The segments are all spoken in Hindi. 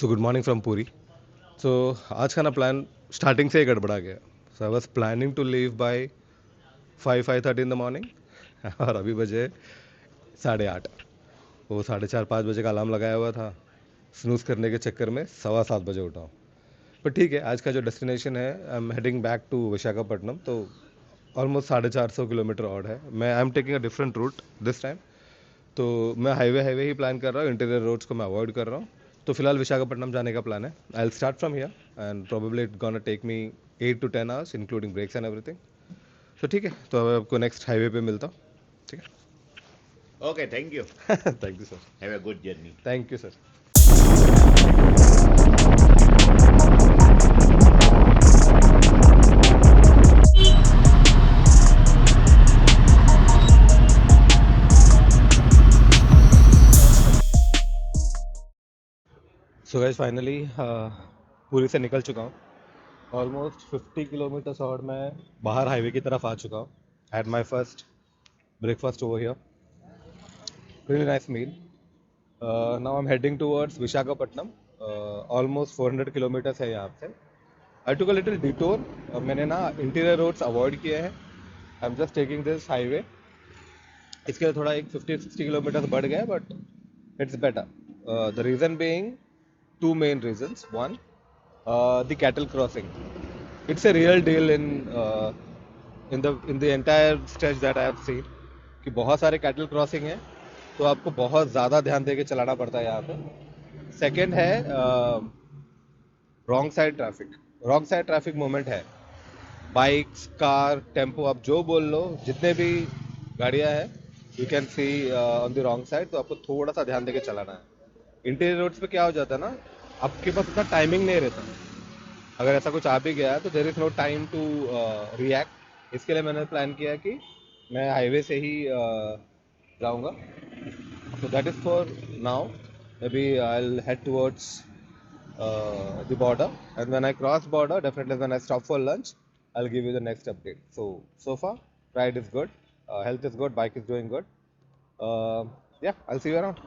सो गुड मॉर्निंग फ्रॉम पूरी. सो आज का ना प्लान स्टार्टिंग से ही गड़बड़ा गया. So I was planning to leave by 5:30 in the morning और अभी बजे 8:30. वो 4:30-5 बजे का अलार्म लगाया हुआ था. स्नूज करने के चक्कर में 7:15 बजे उठा हूँ. पर ठीक है, आज का जो डेस्टिनेशन है, I am heading back to Visakhapatnam. तो ऑलमोस्ट 450 किलोमीटर और है. मैं I am taking a different route this time. तो मैं हाईवे ही प्लान कर रहा हूँ, इंटीरियर रोड्स को मैं अवॉइड कर रहा हूँ. तो फिलहाल विशाखापट्टनम जाने का प्लान है. I will start from here and probably it gonna take me 8 to 10 hours including breaks and everything. तो ठीक है, तो अब आपको नेक्स्ट हाईवे पे मिलता हूँ. ठीक Okay, thank you. है. Thank you sir. Have a good journey. Thank you sir. So guys finally पूरी से निकल चुका हूँ. ऑलमोस्ट 50 किलोमीटर और मैं बाहर हाईवे की तरफ आ चुका हूँ. Had my first breakfast over here. Really nice meal. Now I am heading towards Visakhapatnam. Almost 400 kilometres है यहाँ से. I took a little detour. मैंने ना इंटीरियर रोड्स अवॉइड किए हैं. I am just taking this highway. इसके लिए थोड़ा एक 50-60 किलोमीटर्स बढ़ गया, but it's better. The reason being two main reasons. One, the cattle crossing. It's a real deal in the entire stretch that I have seen. कि बहुत सारे कैटल क्रॉसिंग हैं, तो आपको बहुत ज़्यादा ध्यान दे के चलाना पड़ता है यहाँ पे. सेकेंड है रॉन्ग साइड ट्रैफिक मोमेंट है. बाइक्स, कार, टेम्पो, आप जो बोल लो, जितने भी गाड़ियाँ हैं, you can see on the wrong side. तो आपको थोड़ा सा ध्यान दे के चलाना है. इंटीरियर रोड्स पे क्या हो जाता है ना, आपके पास उतना टाइमिंग नहीं रहता. अगर ऐसा कुछ आ भी गया तो there is no time to react. इसके लिए मैंने प्लान किया कि मैं हाईवे से ही जाऊंगा. So that is for now. Maybe I'll head towards the border, and when I cross border, definitely when I stop for lunch, I'll give you the next update. So far, ride is good, health is good, bike is doing good. Yeah, I'll see you around.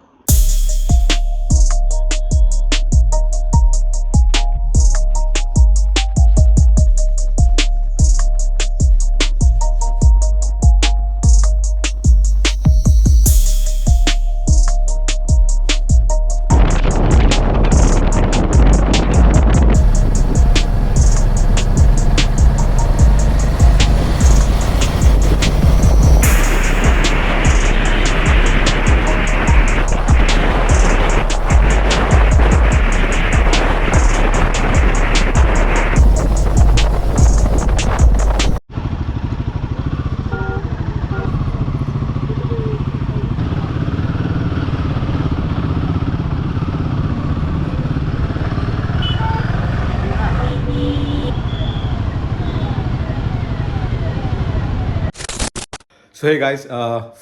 So hey guys,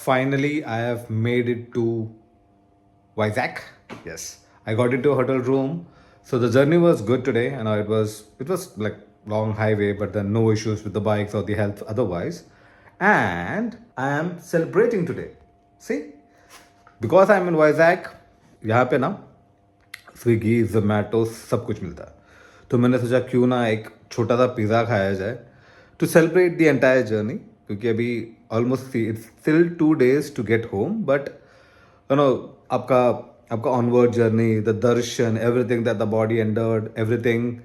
finally I have made it to Vizag. Yes, I got into a hotel room. So the journey was good today. I know it was like long highway, but then no issues with the bikes or the health otherwise. And I am celebrating today. See, because I'm in Vizag, यहाँ पे ना स्विगी जोमेटो सब कुछ मिलता है. तो मैंने सोचा क्यों ना एक छोटा सा पिज़्ज़ा खाया जाए to celebrate the entire journey. क्योंकि अभी almost it's still 2 days to get home, but you know आपका आपका onward journey, the darshan, everything that the body endured, everything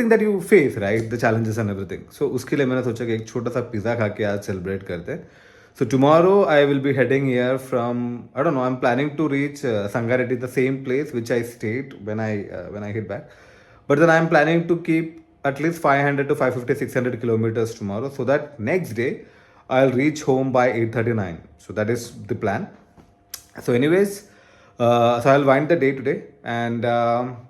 that you face, right, the challenges and everything. So उसके लिए मैंने सोचा कि एक छोटा सा पिज़्ज़ा खा के आज सेलिब्रेट करते हैं. So tomorrow I will be heading here from, I don't know, I'm planning to reach Sangareddy, the same place which I stayed when I hit back. But then I'm planning to keep at least 500 to 550, 600 kilometers tomorrow, so that next day I'll reach home by 8:39. So that is the plan. So anyways, so I'll wind the day today. And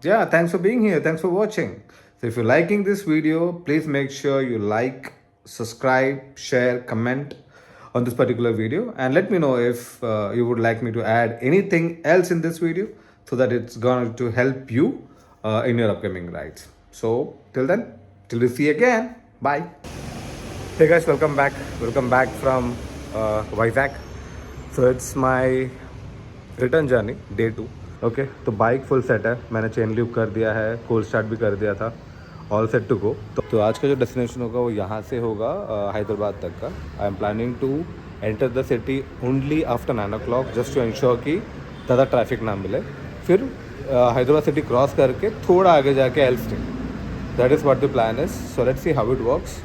yeah, thanks for being here. Thanks for watching. So if you're liking this video, please make sure you like, subscribe, share, comment on this particular video, and let me know if you would like me to add anything else in this video, so that it's going to help you in your upcoming rides. So till then, till we see again, bye. Hey guys, welcome back from Vizag. So it's my return journey, day 2. Okay तो बाइक फुल सेट है, मैंने चेन लूप कर दिया है, कोल्ड स्टार्ट भी कर दिया था, ऑल सेट टू गो। तो आज का जो डेस्टिनेशन होगा वो यहाँ से होगा हैदराबाद तक का। I am planning to enter the city only after 9 o'clock just to ensure कि ज़्यादा ट्रैफिक ना मिले। फिर हैदराबाद सिटी क्रॉस करके थोड़ा आगे जाके एल्स्टिन, that is what the plan is. So let's see how it works.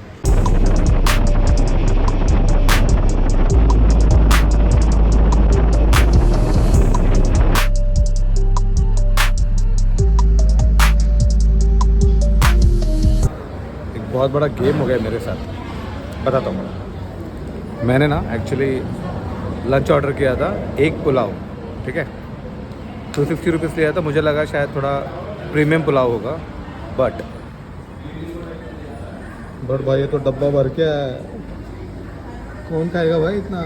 बहुत बड़ा गेम हो गया मेरे साथ, बताता हूँ। मैंने ना एक्चुअली लंच ऑर्डर किया था, एक पुलाव, ठीक है, 260 रुपीज़ लिया था। मुझे लगा शायद थोड़ा प्रीमियम पुलाव होगा, बट भाई ये तो डब्बा भर के है। कौन खाएगा भाई इतना?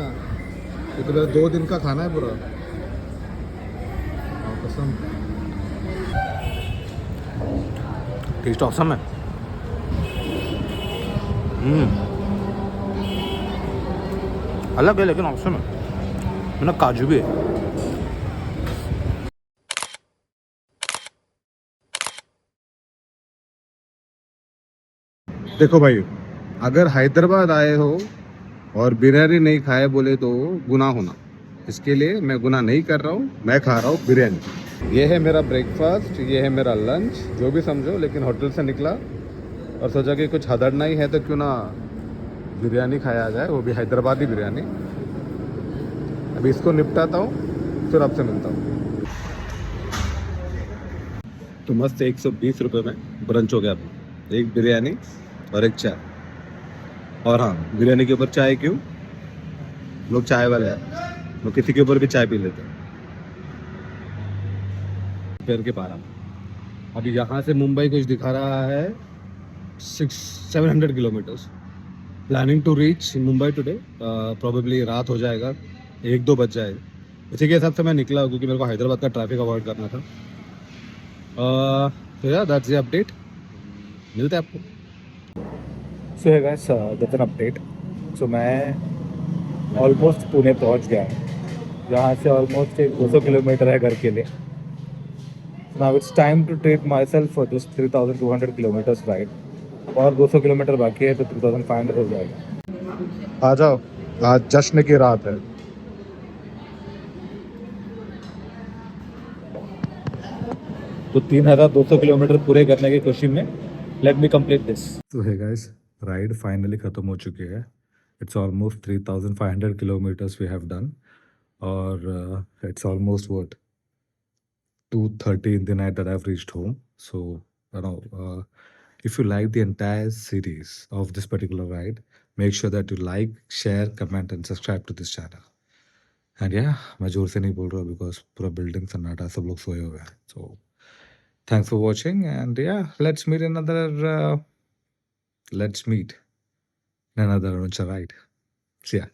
ये तो मेरा 2 दिन का खाना है पूरा। हाँ, कसम। टेस्ट ऑसम है। अलग है लेकिन ऑप्शन है ना, काजू भी है। देखो भाई, अगर हैदराबाद आए हो और बिरयानी नहीं खाए बोले तो गुनाह होना। इसके लिए मैं गुनाह नहीं कर रहा हूँ, मैं खा रहा हूँ बिरयानी। ये है मेरा ब्रेकफास्ट, ये है मेरा लंच, जो भी समझो। लेकिन होटल से निकला और सोचा कि कुछ हदड़ना ही है तो क्यों ना बिरयानी खाया जाए, वो भी हैदराबादी बिरयानी। अभी इसको निपटाता हूँ, फिर आपसे मिलता हूँ। तो मस्त 120 रुपये में ब्रंच हो गया अपना, एक बिरयानी और एक चाय। और हाँ, बिरयानी के ऊपर चाय क्यों? लोग चाय वाले हैं, लोग किसी के ऊपर भी चाय पी लेते हैं। पैर के पारा। अभी यहाँ से मुंबई कुछ दिखा रहा है 700 kilometres. Planning to reach Mumbai today, probably रात हो जाएगा, 1-2 बज जाएगा। इसी के हिसाब से मैं निकला क्योंकि मेरे को हैदराबाद का ट्रैफिक अवॉइड करना था। तो यार दैट्स द अपडेट, मिलते हैं आपको। सो है गाइस, दैट्स एन अपडेट। सो मैं ऑलमोस्ट पुणे पहुंच गया हूँ। यहाँ से ऑलमोस्ट 200 किलोमीटर है घर के लिए। Now it's time to treat myself for this 3200 kilometres ride. और 200 किलोमीटर बाकी है तो 3500 हो जाएगा। आ जाओ, आज जश्न की रात है। तो 3200 किलोमीटर पूरे करने की खुशी में लेट मी कंप्लीट दिस। तो है गाइस, राइड फाइनली ख़त्म हो चुकी है। It's almost 3500 kilometres we have done, और it's almost what 2:30 in the night that I've reached home. So, if you like the entire series of this particular ride, make sure that you like, share, comment, and subscribe to this channel. And yeah, मैं जोर से नहीं बोल रहा बिकॉज पूरा बिल्डिंग सन्नाटा, सब लोग सोए हुए हैं. So, thanks for watching, and yeah, let's meet in another adventure ride. See ya.